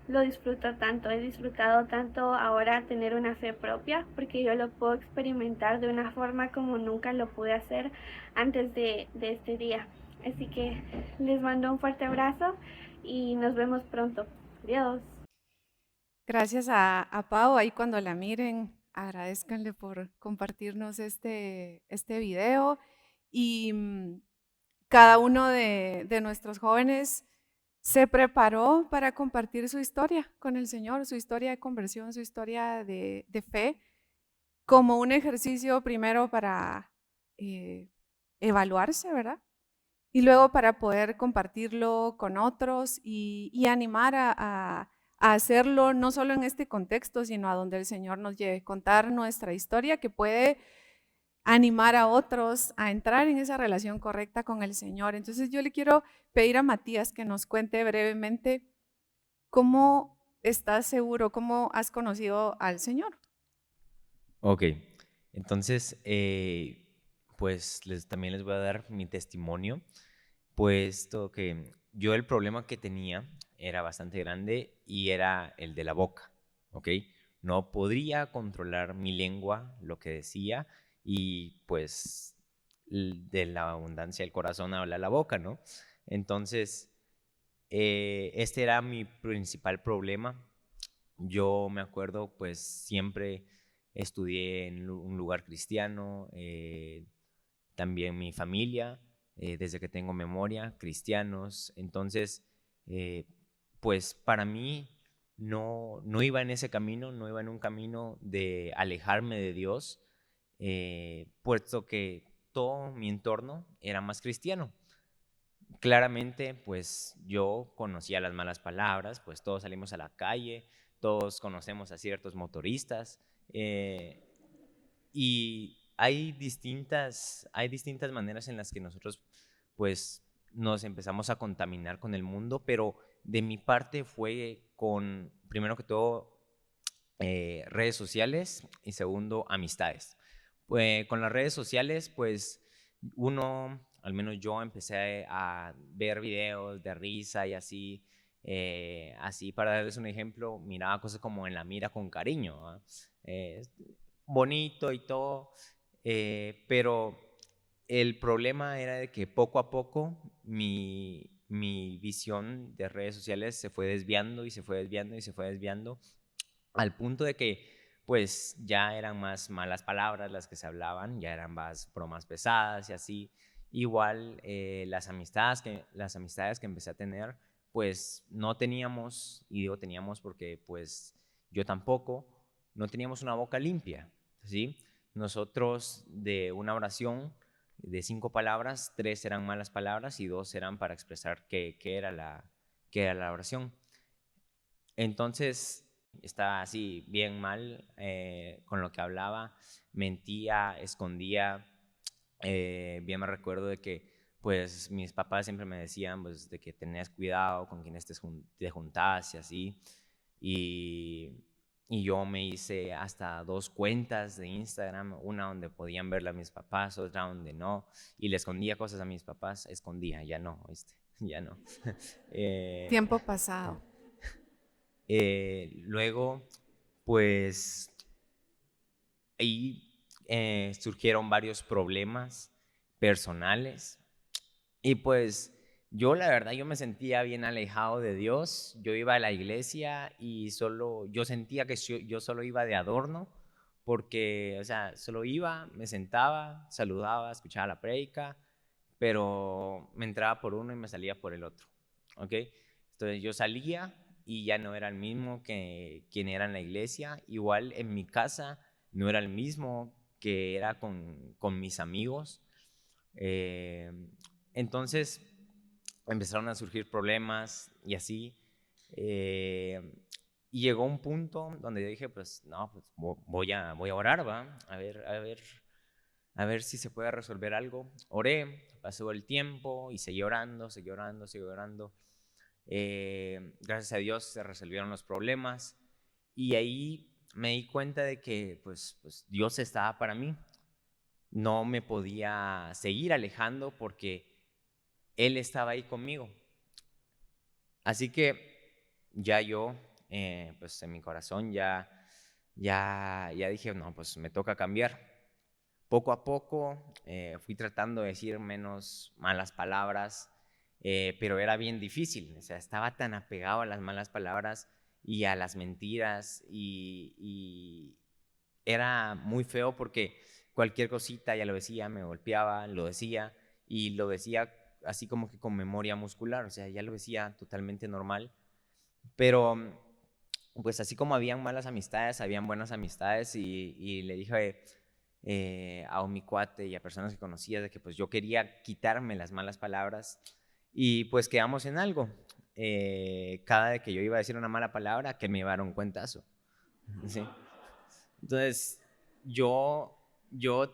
Speaker 5: lo disfruto tanto, he disfrutado tanto ahora tener una fe propia porque yo lo puedo experimentar de una forma como nunca lo pude hacer antes de este día. Así que les mando un fuerte abrazo y nos vemos pronto. Adiós.
Speaker 1: Gracias a Pau, ahí cuando la miren, agradezcanle por compartirnos este video y cada uno de nuestros jóvenes se preparó para compartir su historia con el Señor, su historia de conversión, su historia de fe, como un ejercicio primero para evaluarse, ¿verdad? Y luego para poder compartirlo con otros y animar a hacerlo no solo en este contexto, sino a donde el Señor nos lleve, contar nuestra historia que puede animar a otros a entrar en esa relación correcta con el Señor. Entonces yo le quiero pedir a Matías que nos cuente brevemente cómo estás seguro, cómo has conocido al Señor.
Speaker 4: Ok, entonces, pues también les voy a dar mi testimonio, puesto que yo el problema que tenía era bastante grande y era el de la boca, ¿ok? No podría controlar mi lengua, lo que decía, y pues de la abundancia del corazón habla la boca, ¿no? Entonces, este era mi principal problema. Yo me acuerdo, pues siempre estudié en un lugar cristiano, también mi familia, desde que tengo memoria, cristianos. Entonces, eh, pues para mí no iba en ese camino, no iba en un camino de alejarme de Dios, puesto que todo mi entorno era más cristiano. Claramente, pues yo conocía las malas palabras, pues todos salimos a la calle, todos conocemos a ciertos motoristas, y hay distintas maneras en las que nosotros pues nos empezamos a contaminar con el mundo, pero de mi parte fue con, primero que todo, redes sociales y segundo, amistades. Pues, con las redes sociales, pues uno, al menos yo, empecé a ver videos de risa y así. Así, para darles un ejemplo, miraba cosas como En la mira con cariño, ¿ah? Bonito y todo, pero el problema era de que poco a poco mi visión de redes sociales se fue desviando y se fue desviando y se fue desviando al punto de que pues ya eran más malas palabras las que se hablaban, ya eran más bromas pesadas y así. Igual las amistades que empecé a tener, pues no teníamos, y digo teníamos porque pues yo tampoco, no teníamos una boca limpia, ¿sí? Nosotros de una oración de 5 palabras, 3 eran malas palabras y 2 eran para expresar qué era la oración. Entonces, estaba así bien mal con lo que hablaba, mentía, escondía. Bien me recuerdo de que pues mis papás siempre me decían pues de que tenías cuidado con quienes te juntabas y así. Y yo me hice hasta 2 cuentas de Instagram, una donde podían verla a mis papás, otra donde no, y le escondía cosas a mis papás, escondía, ya no, ¿viste? Ya no.
Speaker 1: Tiempo pasado.
Speaker 4: Luego, pues ahí surgieron varios problemas personales y pues yo la verdad yo me sentía bien alejado de Dios. Yo iba a la iglesia y yo sentía que yo solo iba de adorno porque, o sea, solo iba, me sentaba, saludaba, escuchaba la prédica, pero me entraba por uno y me salía por el otro, ¿ok? Entonces yo salía y ya no era el mismo que quien era en la iglesia. Igual en mi casa no era el mismo que era con mis amigos. Entonces empezaron a surgir problemas y así. Y llegó un punto donde yo dije, pues no, pues voy a orar, ¿va? A ver si se puede resolver algo. Oré, pasó el tiempo y seguí orando, seguí orando, seguí orando. Gracias a Dios se resolvieron los problemas y ahí me di cuenta de que pues Dios estaba para mí. No me podía seguir alejando porque Él estaba ahí conmigo. Así que ya yo, pues en mi corazón ya dije, no, pues me toca cambiar. Poco a poco fui tratando de decir menos malas palabras, pero era bien difícil. O sea, estaba tan apegado a las malas palabras y a las mentiras y era muy feo porque cualquier cosita ya lo decía, me golpeaba, lo decía y lo decía así como que con memoria muscular, o sea, ya lo decía totalmente normal, pero pues así como habían malas amistades, habían buenas amistades y le dije a mi cuate y a personas que conocía de que pues yo quería quitarme las malas palabras y pues quedamos en algo. Cada vez que yo iba a decir una mala palabra, que me iba a dar un cuentazo. ¿Sí? Entonces yo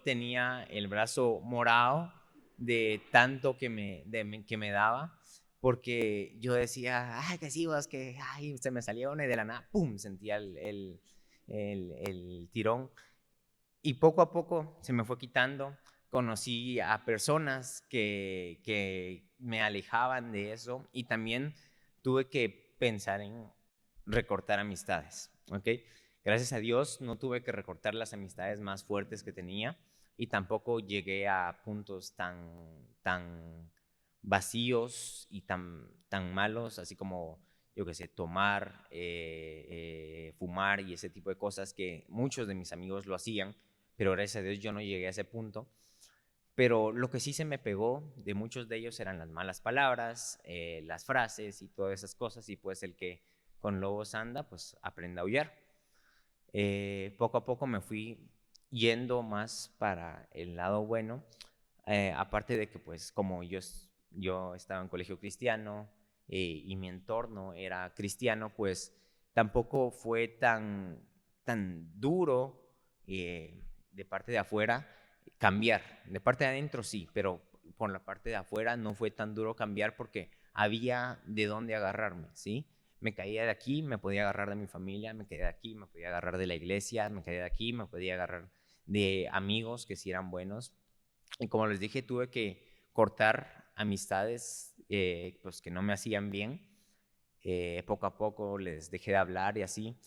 Speaker 4: tenía el brazo morado de tanto que me daba, porque yo decía, ay, que sí, vos, que ay, se me salió una y de la nada, pum, sentía el tirón. Y poco a poco se me fue quitando. Conocí a personas que me alejaban de eso y también tuve que pensar en recortar amistades, ¿ok? Gracias a Dios no tuve que recortar las amistades más fuertes que tenía y tampoco llegué a puntos tan vacíos y tan malos, así como, yo qué sé, tomar, fumar y ese tipo de cosas que muchos de mis amigos lo hacían, pero gracias a Dios yo no llegué a ese punto. Pero lo que sí se me pegó de muchos de ellos eran las malas palabras, las frases y todas esas cosas, y pues el que con lobos anda, pues aprende a aullar. Poco a poco me fui yendo más para el lado bueno, aparte de que pues como yo estaba en colegio cristiano y mi entorno era cristiano, pues tampoco fue tan duro de parte de afuera cambiar. De parte de adentro sí, pero por la parte de afuera no fue tan duro cambiar porque había de dónde agarrarme, ¿sí? Me caía de aquí, me podía agarrar de mi familia, me caía de aquí, me podía agarrar de la iglesia, me caía de aquí, me podía agarrar de amigos que sí eran buenos. Y como les dije, tuve que cortar amistades pues que no me hacían bien. Poco a poco les dejé de hablar y así.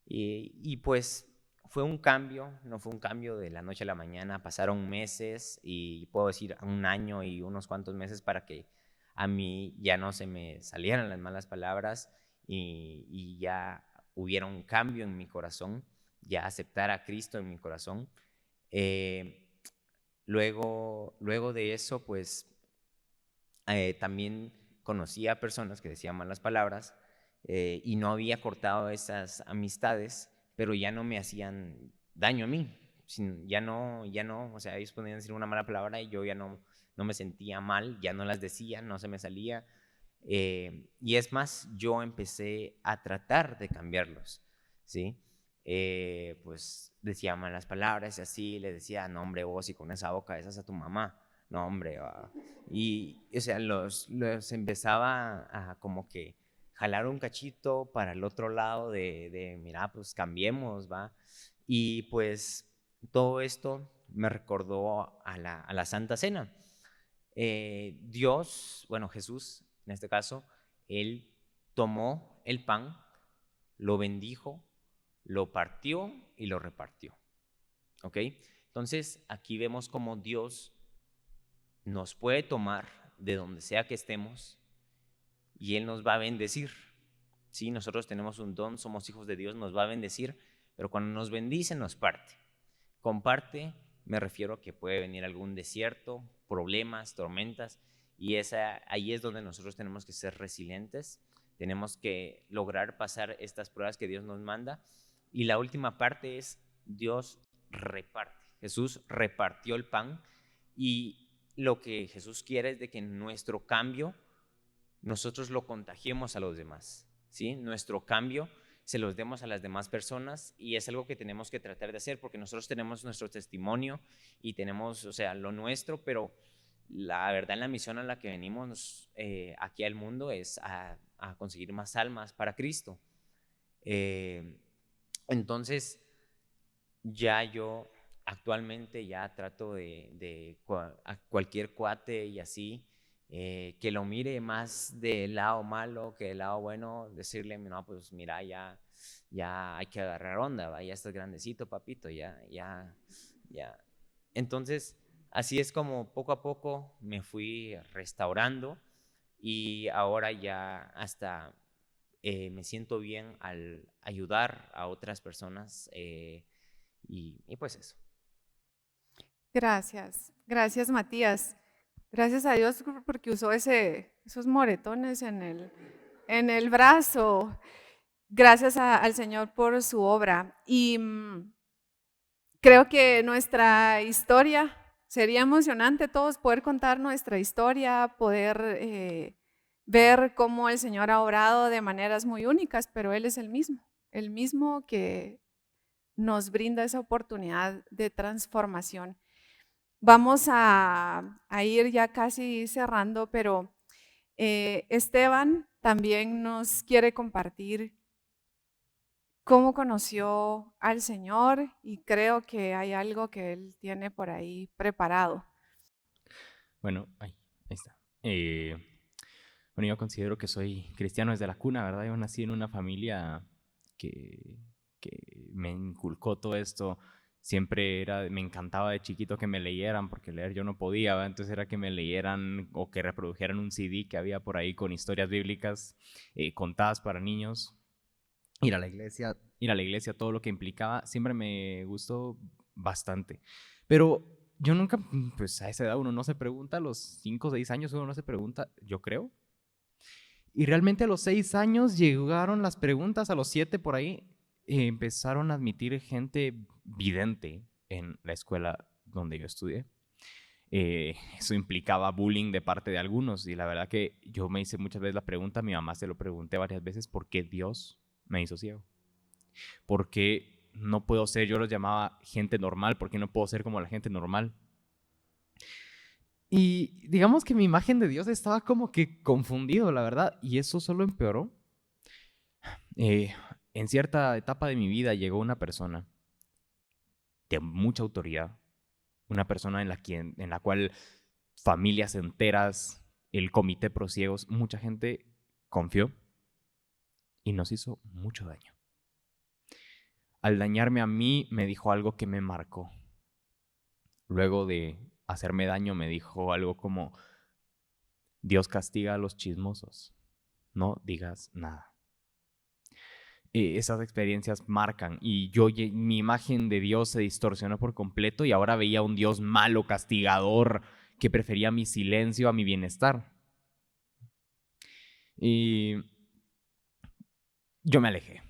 Speaker 4: Y pues fue un cambio, no fue un cambio de la noche a la mañana, pasaron meses y puedo decir un año y unos cuantos meses para que a mí ya no se me salieran las malas palabras y ya hubiera un cambio en mi corazón, ya aceptar a Cristo en mi corazón. Luego de eso, pues también conocí a personas que decían malas palabras y no había cortado esas amistades, pero ya no me hacían daño a mí. Ya no, o sea, ellos podían decir una mala palabra y yo ya no me sentía mal, ya no las decía, no se me salía. Y es más, yo empecé a tratar de cambiarlos, ¿sí? Pues decía malas palabras y así, le decía, no hombre, vos y con esa boca esas a tu mamá, no hombre, y o sea, los empezaba a como que jalar un cachito para el otro lado de mira, pues cambiemos, va. Y pues todo esto me recordó a la Santa Cena. Dios, bueno, Jesús, en este caso, Él tomó el pan, lo bendijo, lo partió y lo repartió. ¿Ok? Entonces, aquí vemos cómo Dios nos puede tomar de donde sea que estemos y Él nos va a bendecir. Sí, nosotros tenemos un don, somos hijos de Dios, nos va a bendecir, pero cuando nos bendice nos parte. Comparte, me refiero a que puede venir algún desierto, problemas, tormentas, y ahí es donde nosotros tenemos que ser resilientes, tenemos que lograr pasar estas pruebas que Dios nos manda. Y la última parte es Dios reparte. Jesús repartió el pan y lo que Jesús quiere es de que nuestro cambio nosotros lo contagiemos a los demás, ¿sí? Nuestro cambio se los demos a las demás personas y es algo que tenemos que tratar de hacer porque nosotros tenemos nuestro testimonio y tenemos, o sea, lo nuestro, pero la verdad en la misión a la que venimos aquí al mundo es a conseguir más almas para Cristo. Entonces, ya yo actualmente ya trato a cualquier cuate y así, que lo mire más del lado malo que del lado bueno, decirle, no, pues mira, ya hay que agarrar onda, ¿va? Ya estás grandecito, papito, ya. Entonces, así es como poco a poco me fui restaurando y ahora ya hasta me siento bien al ayudar a otras personas y pues eso.
Speaker 1: Gracias Matías. Gracias a Dios porque usó esos moretones en el brazo. Gracias al Señor por su obra. Y creo que nuestra historia, sería emocionante todos poder contar nuestra historia, poder ver cómo el Señor ha obrado de maneras muy únicas, pero Él es el mismo que nos brinda esa oportunidad de transformación. Vamos a ir ya casi cerrando, pero Esteban también nos quiere compartir cómo conoció al Señor y creo que hay algo que él tiene por ahí preparado.
Speaker 2: Bueno, ahí está. Bueno, yo considero que soy cristiano desde la cuna, ¿verdad? Yo nací en una familia que me inculcó todo esto. Siempre me encantaba de chiquito que me leyeran, porque leer yo no podía, ¿verdad? Entonces era que me leyeran o que reprodujeran un CD que había por ahí con historias bíblicas contadas para niños. Ir a la iglesia, todo lo que implicaba, siempre me gustó bastante. Pero yo nunca, pues a esa edad uno no se pregunta, a los 5 o 6 años uno no se pregunta, yo creo. Y realmente a los 6 años llegaron las preguntas, a los 7 por ahí, empezaron a admitir gente vidente en la escuela donde yo estudié. Eso implicaba bullying de parte de algunos y la verdad que yo me hice muchas veces la pregunta, a mi mamá se lo pregunté varias veces, ¿por qué Dios me hizo ciego? ¿Por qué no puedo ser? Yo los llamaba gente normal, ¿por qué no puedo ser como la gente normal? Y digamos que mi imagen de Dios estaba como que confundido, la verdad, y eso solo empeoró. En cierta etapa de mi vida llegó una persona de mucha autoridad, una persona en la cual familias enteras, el comité pro ciegos, mucha gente confió y nos hizo mucho daño. Al dañarme a mí, me dijo algo que me marcó. Luego de hacerme daño, me dijo algo como: Dios castiga a los chismosos, no digas nada. Esas experiencias marcan y mi imagen de Dios se distorsionó por completo y ahora veía un Dios malo, castigador, que prefería mi silencio a mi bienestar. Y yo me alejé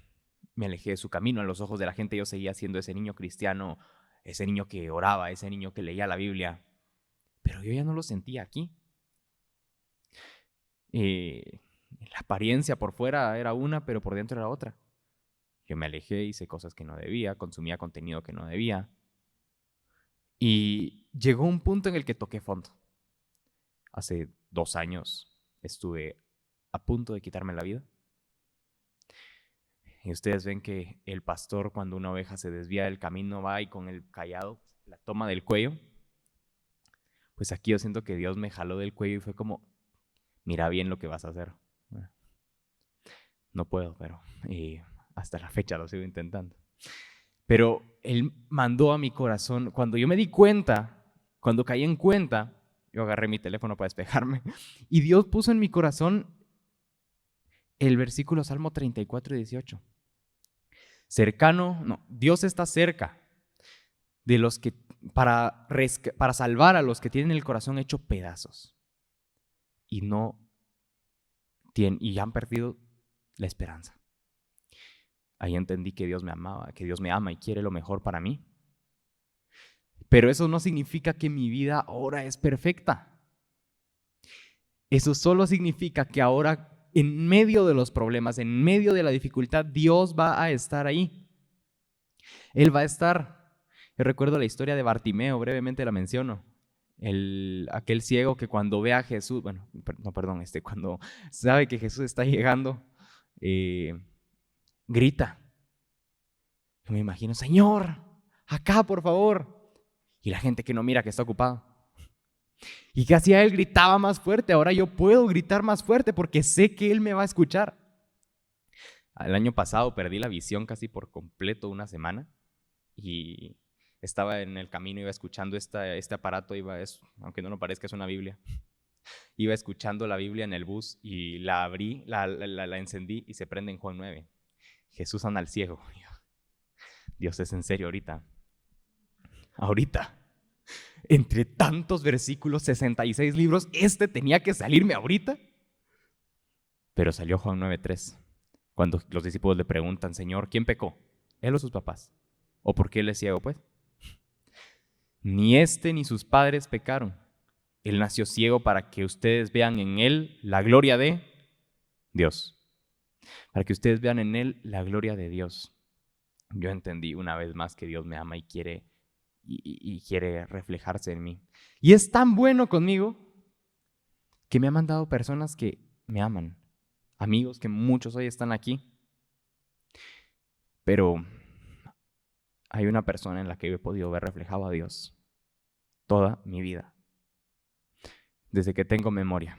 Speaker 2: de su camino. A los ojos de la gente yo seguía siendo ese niño cristiano, ese niño que oraba, ese niño que leía la Biblia, pero yo ya no lo sentía aquí. La apariencia por fuera era una, pero por dentro era otra. Yo me alejé, hice cosas que no debía, consumía contenido que no debía. Y llegó un punto en el que toqué fondo. Hace 2 años estuve a punto de quitarme la vida. Y ustedes ven que el pastor, cuando una oveja se desvía del camino, va y con el cayado la toma del cuello. Pues aquí yo siento que Dios me jaló del cuello y fue como: mira bien lo que vas a hacer. No puedo, pero hasta la fecha lo sigo intentando. Pero Él mandó a mi corazón, cuando yo me di cuenta, cuando caí en cuenta, yo agarré mi teléfono para despejarme, y Dios puso en mi corazón el versículo Salmo 34:18. Dios está cerca de los que, para salvar a los que tienen el corazón hecho pedazos y han perdido la esperanza. Ahí entendí que Dios me amaba, que Dios me ama y quiere lo mejor para mí. Pero eso no significa que mi vida ahora es perfecta. Eso solo significa que ahora, en medio de los problemas, en medio de la dificultad, Dios va a estar ahí. Él va a estar. Yo recuerdo la historia de Bartimeo, brevemente la menciono. Aquel ciego que cuando ve a Jesús, cuando sabe que Jesús está llegando, grita. Yo me imagino, Señor, acá por favor. Y la gente que no mira que está ocupado. ¿Y qué hacía él? Gritaba más fuerte. Ahora yo puedo gritar más fuerte porque sé que Él me va a escuchar. El año pasado perdí la visión casi por completo una semana y estaba en el camino, iba escuchando este aparato, aunque no lo parezca, es una Biblia. Iba escuchando la Biblia en el bus y la abrí, la encendí y se prende en Juan 9. Jesús sana al ciego. Dios, es en serio ahorita. Entre tantos versículos, 66 libros, tenía que salirme ahorita. Pero salió Juan 9:3, cuando los discípulos le preguntan, Señor, ¿quién pecó? ¿Él o sus papás? ¿O por qué él es ciego, pues? Ni ni sus padres pecaron. Él nació ciego para que ustedes vean en él la gloria de Dios. Para que ustedes vean en él la gloria de Dios. Yo entendí una vez más que Dios me ama y quiere reflejarse en mí. Y es tan bueno conmigo que me ha mandado personas que me aman. Amigos que muchos hoy están aquí. Pero hay una persona en la que yo he podido ver reflejado a Dios toda mi vida. Desde que tengo memoria.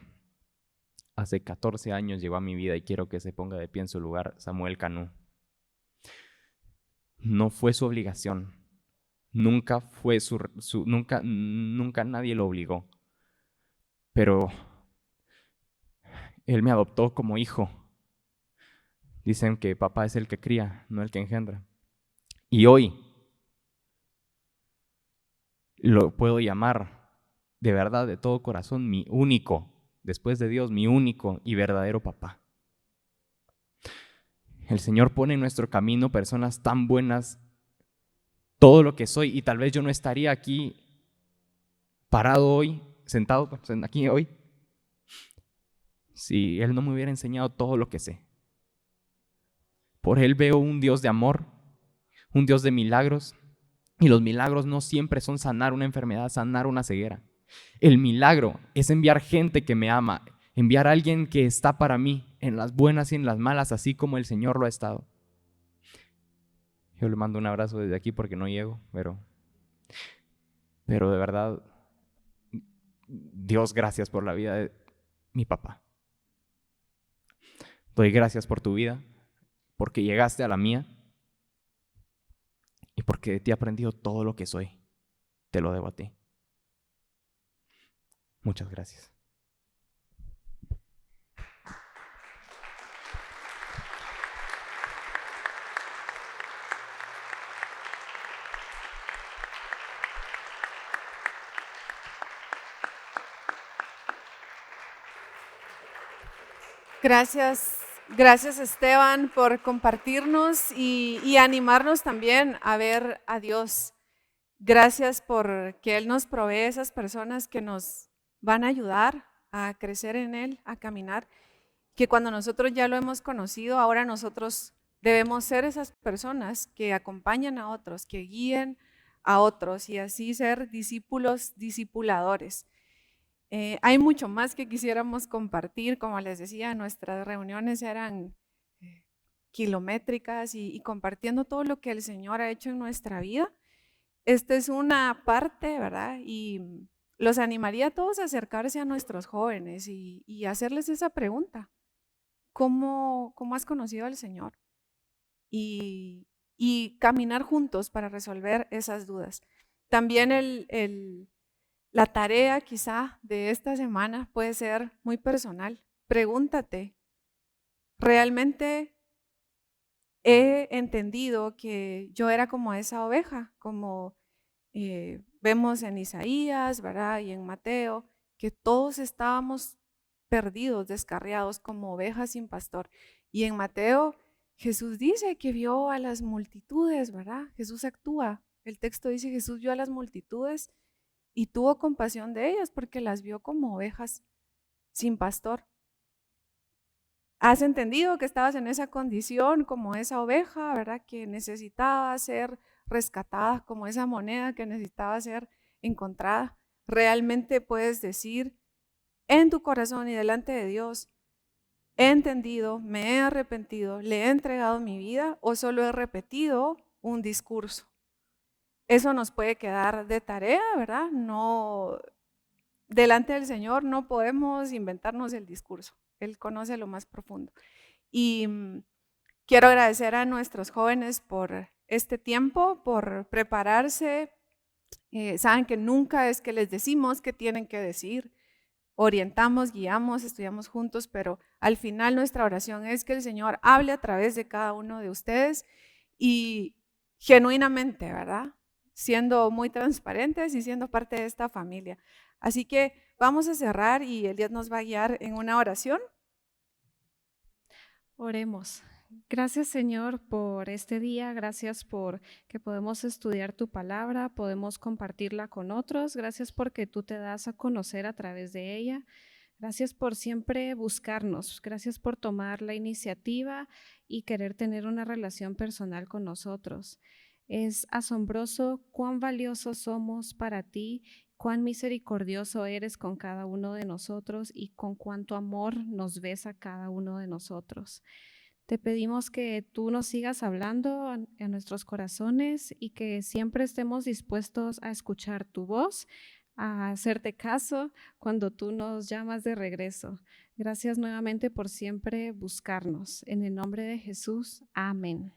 Speaker 2: Hace 14 años llegó a mi vida y quiero que se ponga de pie en su lugar Samuel Canú. No fue su obligación. Nunca fue nunca nadie lo obligó. Pero él me adoptó como hijo. Dicen que papá es el que cría, no el que engendra. Y hoy lo puedo llamar de verdad, de todo corazón, mi único, después de Dios, mi único y verdadero papá. El Señor pone en nuestro camino personas tan buenas, todo lo que soy, y tal vez yo no estaría aquí parado hoy, sentado aquí hoy, si Él no me hubiera enseñado todo lo que sé. Por Él veo un Dios de amor, un Dios de milagros, y los milagros no siempre son sanar una enfermedad, sanar una ceguera. El milagro es enviar gente que me ama, enviar a alguien que está para mí en las buenas y en las malas, así como el Señor lo ha estado. Yo le mando un abrazo desde aquí porque no llego, pero de verdad, Dios, gracias por la vida de mi papá. Doy gracias por tu vida, porque llegaste a la mía y porque de ti he aprendido todo lo que soy. Te lo debo a ti. Muchas gracias.
Speaker 1: Gracias Esteban por compartirnos y animarnos también a ver a Dios. Gracias por que Él nos provee esas personas que nos van a ayudar a crecer en Él, a caminar, que cuando nosotros ya lo hemos conocido, ahora nosotros debemos ser esas personas que acompañan a otros, que guíen a otros y así ser discípulos, discipuladores. Hay mucho más que quisiéramos compartir, como les decía, nuestras reuniones eran kilométricas y compartiendo todo lo que el Señor ha hecho en nuestra vida. Esta es una parte, ¿verdad? Y los animaría a todos a acercarse a nuestros jóvenes y hacerles esa pregunta. ¿Cómo has conocido al Señor? Y caminar juntos para resolver esas dudas. También la tarea quizá de esta semana puede ser muy personal. Pregúntate, ¿realmente he entendido que yo era como esa oveja? Como vemos en Isaías, ¿verdad? Y en Mateo, que todos estábamos perdidos, descarriados como ovejas sin pastor. Y en Mateo, Jesús dice que vio a las multitudes, ¿verdad? Jesús actúa. El texto dice, Jesús vio a las multitudes y tuvo compasión de ellas porque las vio como ovejas sin pastor. ¿Has entendido que estabas en esa condición como esa oveja, ¿verdad? Que necesitaba ser rescatada, como esa moneda que necesitaba ser encontrada. Realmente puedes decir en tu corazón y delante de Dios, he entendido, me he arrepentido, le he entregado mi vida, o solo he repetido un discurso. Eso nos puede quedar de tarea, ¿verdad? No, delante del Señor no podemos inventarnos el discurso. Él conoce lo más profundo. Y quiero agradecer a nuestros jóvenes por este tiempo, por prepararse. Saben que nunca es que les decimos qué tienen que decir. Orientamos, guiamos, estudiamos juntos, pero al final nuestra oración es que el Señor hable a través de cada uno de ustedes y genuinamente, ¿verdad? Siendo muy transparentes y siendo parte de esta familia. Así que vamos a cerrar y Elías nos va a guiar en una oración.
Speaker 3: Oremos. Gracias, Señor, por este día. Gracias por que podemos estudiar tu palabra, podemos compartirla con otros. Gracias porque tú te das a conocer a través de ella. Gracias por siempre buscarnos. Gracias por tomar la iniciativa y querer tener una relación personal con nosotros. Es asombroso cuán valiosos somos para ti, cuán misericordioso eres con cada uno de nosotros y con cuánto amor nos ves a cada uno de nosotros. Te pedimos que tú nos sigas hablando en nuestros corazones y que siempre estemos dispuestos a escuchar tu voz, a hacerte caso cuando tú nos llamas de regreso. Gracias nuevamente por siempre buscarnos. En el nombre de Jesús, amén.